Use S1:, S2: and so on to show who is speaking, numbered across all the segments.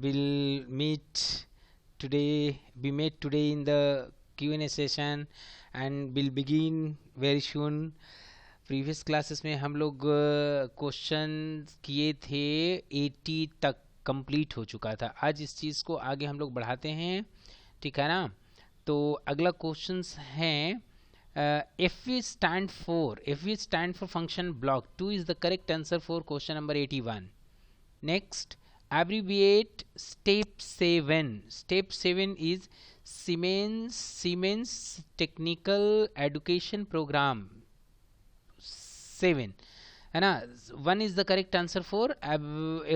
S1: will meet be made today in the Q&A session and will begin very soon. Previous classes में हम लोग question किए थे 80 तक, कंप्लीट हो चुका था. आज इस चीज़ को आगे हम लोग बढ़ाते हैं, ठीक है ना. तो अगला क्वेश्चंस हैं if we stand for function block 2 is the correct answer for question number 81. Next, abbreviate step 7 is Siemens Technical Education Program 7 है ना. 1 is the correct answer for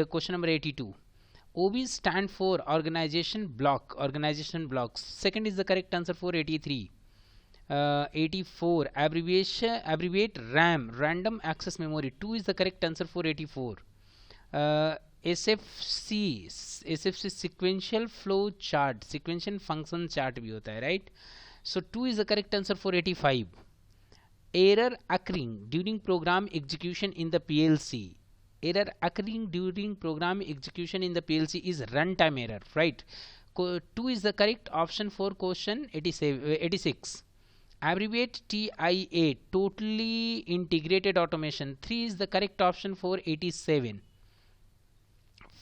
S1: question number 82. OB stand for organization blocks. Second is the correct answer for 83. 84 abbreviate RAM, random access memory. 2 is the correct answer for 84. SFC sequential flow chart, sequential function chart भी होता है, right? So 2 is the correct answer for 85. Error occurring during program execution in the PLC. Error occurring during program execution in the PLC is runtime error, right? 2 is the correct option for question 86. Abbreviate TIA, totally integrated automation. 3 is the correct option for 87.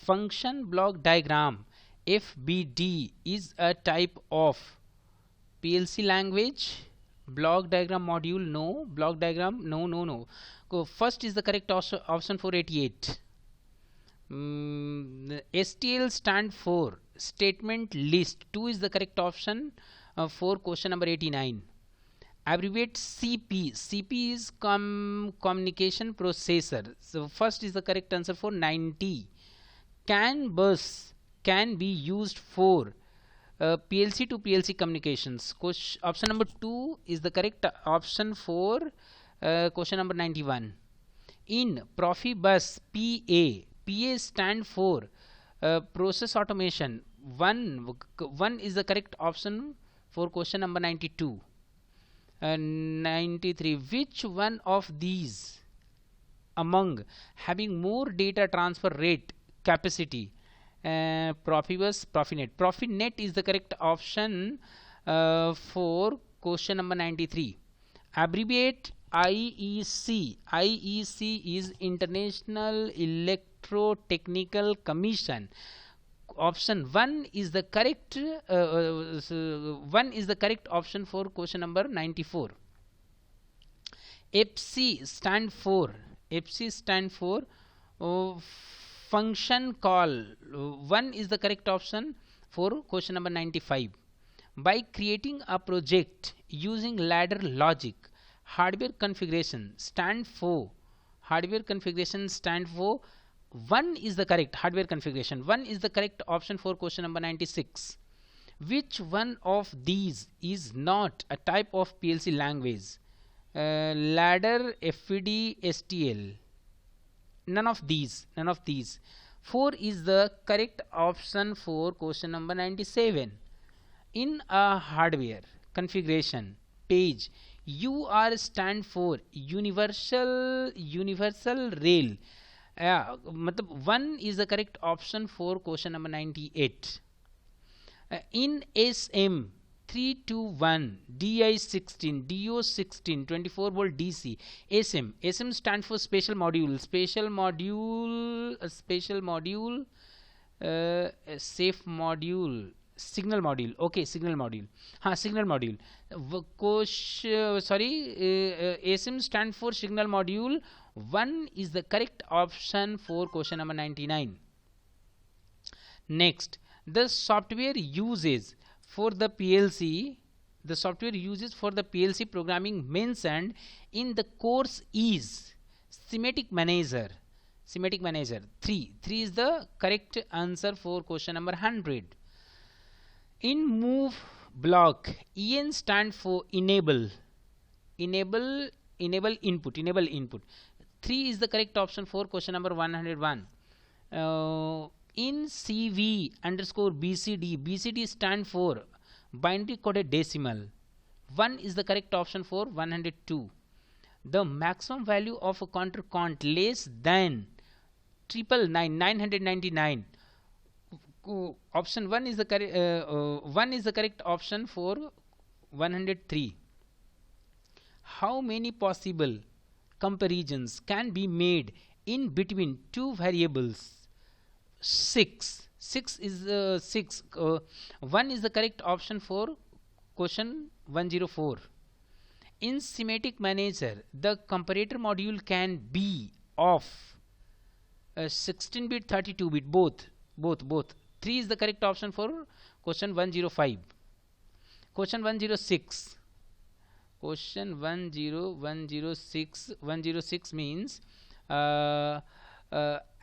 S1: Function block diagram FBD is a type of PLC language. Block diagram module, no. Block diagram, no. First is the correct option for 88. STL stand for statement list. 2 is the correct option for question number 89. Abbreviate CP is communication processor. So first is the correct answer for 90. CAN bus can be used for PLC to PLC communications. Option number 2 is the correct option for question number 91. In Profibus PA stand for process automation. 1 is the correct option for question number 92. 93. Which one of these among having more data transfer rate capacity? Profibus, Profinet. Profinet is the correct option for question number 93. Abbreviate IEC. IEC is International Electrotechnical Commission. Option 1 is the correct 1 is the correct option for question number 94. FC stand for function call. 1 is the correct option for question number 95. By creating a project using ladder logic, hardware configuration stand for 1 is the correct hardware configuration. 1 is the correct option for question number 96. Which one of these is not a type of PLC language? Ladder, FPD, STL. None of these. 4 is the correct option for question number 97. In a hardware configuration page, UR stand for universal rail. मतलब 1 is the correct option for question number 98. In SM 321 DI16 DO16 24 volt DC, SM stand for special module, safe module, signal module. Okay, signal module. Signal module. SM stand for signal module. 1 is the correct option for question number 99. Next, the software uses for the PLC programming mentioned in the course is Schematic Manager. 3 is the correct answer for question number 100. In move block, EN stand for enable input. 3 is the correct option for question number 101. In CV underscore BCD stand for binary coded decimal. 1 is the correct option for 102. The maximum value of a counter count less than 999 Option 1 is the correct 1 is the correct option for 103. How many possible comparisons can be made in between two variables? 6. 6 is 6. 1 is the correct option for question 104. In Semantic Manager, the comparator module can be of 16-bit, 32-bit, both. 3 is the correct option for question 105. Question 106. Question 106 means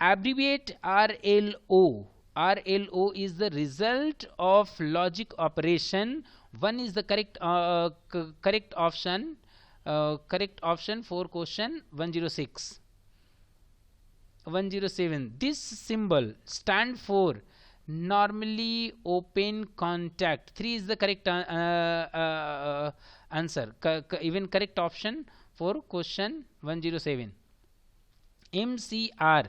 S1: abbreviate RLO. RLO is the result of logic operation. 1 is the correct option. Correct option for question 106. 107. This symbol stand for normally open contact. 3 is the correct answer. Even correct option for question 107. MCR,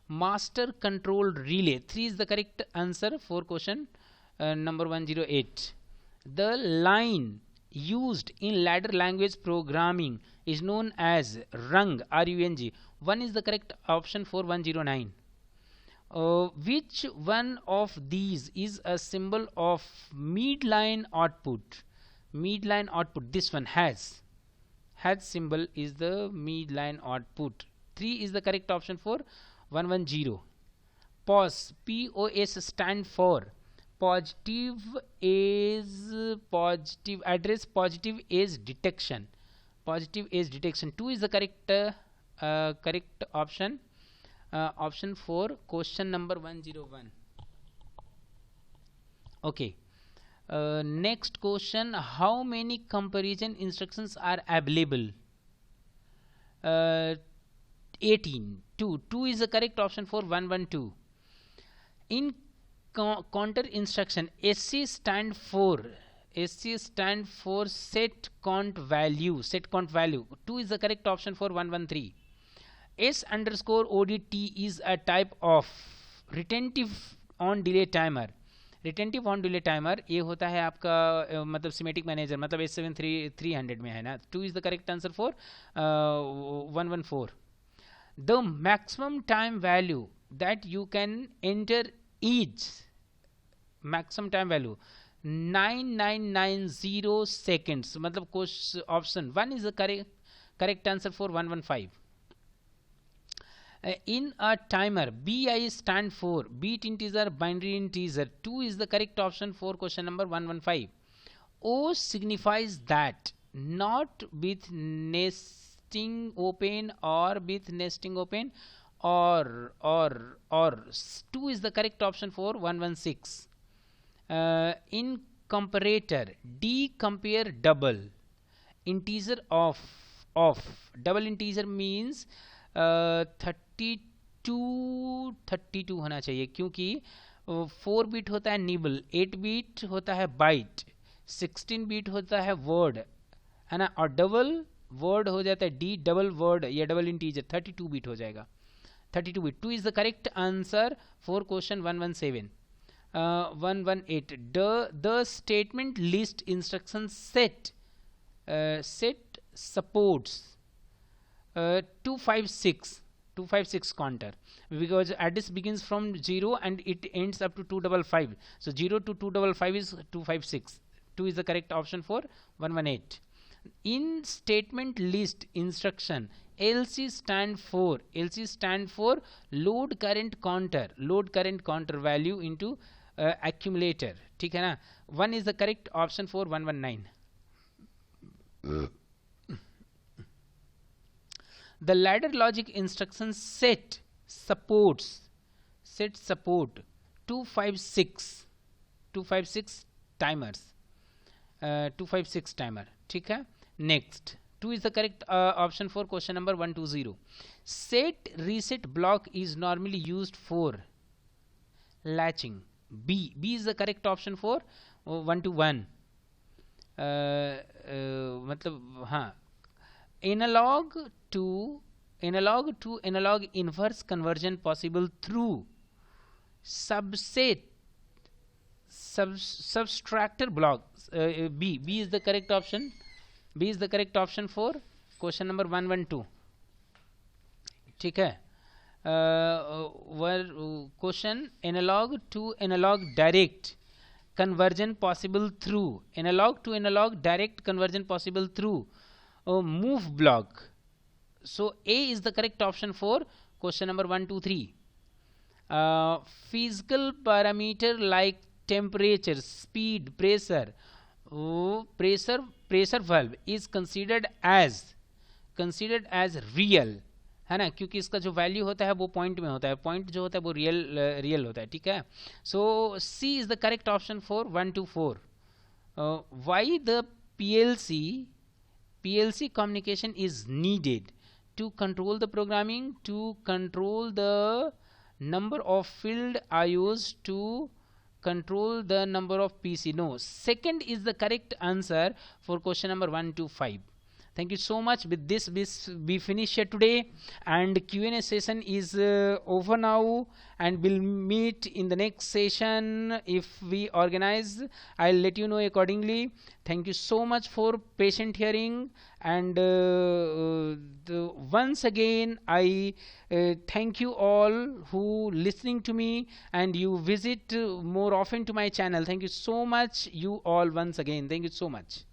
S1: master control relay. 3 is the correct answer for question number 108. The line used in ladder language programming is known as rung, RUNG. 1 is the correct option for 109. Which one of these is a symbol of midline output? Midline output, this one has symbol is the midline output. 3 is the correct option for 110. POS, POS stand for positive address, positive age detection. Positive age detection. 2 is the correct option. Option for question number 101. Okay. Next question, how many comparison instructions are available? 18. 2 is the correct option for 112. In counter instruction, SC stand for set count value. 2 is the correct option for 113. S_ODT is a type of retentive on delay timer. Retentive on delay timer ये होता है आपका मतलब semantic manager, मतलब S7300 में है ना. 2 is the correct answer for 114. The maximum time value that you can enter is maximum time value 9990 seconds, मतलब option 1 is the correct answer for 115. In a timer, BI stand for bit integer, binary integer. 2 is the correct option for question number 115. O signifies that not with nesting open or with nesting open or 2 is the correct option for 116. In comparator, D compare double integer of double integer means 32 होना चाहिए, क्योंकि 4 beat होता है nibble, 8 beat होता है bite, 16 beat होता है word, है ना, और डबल वर्ड हो जाता है डी, डबल वर्ड या डबल इंटीजर 32 बीट हो जाएगा. 32 bit. 2 is the correct answer for question 117. 118. The statement list instruction set supports 256 counter, because address begins from 0 and it ends up to 255. So 0 to 255 is 256. 2 is the correct option for 118. In statement list instruction, LC stand for load current counter value into accumulator. ठीक है ना. 1 is the correct option for 119. The ladder logic instruction set support 256 timers. 256 timer. ठीक है. Next, 2 is the correct option for question number 120. Set reset block is normally used for latching. B is the correct option for 121. मतलब हाँ, analog to analog inverse conversion possible through subset subtractor block. B is the correct option. B is the correct option for question number 112. ठीक है. Question analog to analog direct conversion possible through analog to analog direct conversion possible through move block. So A is the correct option for question number 123. Physical parameter like temperature, speed, pressure, pressure valve is considered as real, है ना, क्योंकि इसका जो value होता है वो point में होता है, पॉइंट जो होता है वो रियल होता है. ठीक है. So C is the correct option for 1 to 4. Why the PLC communication is needed? To control the programming, to control the number of field IOs, to control the number of PC. No, second is the correct answer for question number 1 to 5. Thank you so much. With this we finish here today, and Q&A session is over now, and we'll meet in the next session if we organize. I'll let you know accordingly. Thank you so much for patient hearing, and once again I thank you all who listening to me, and you visit more often to my channel. Thank you so much, you all, once again. Thank you so much.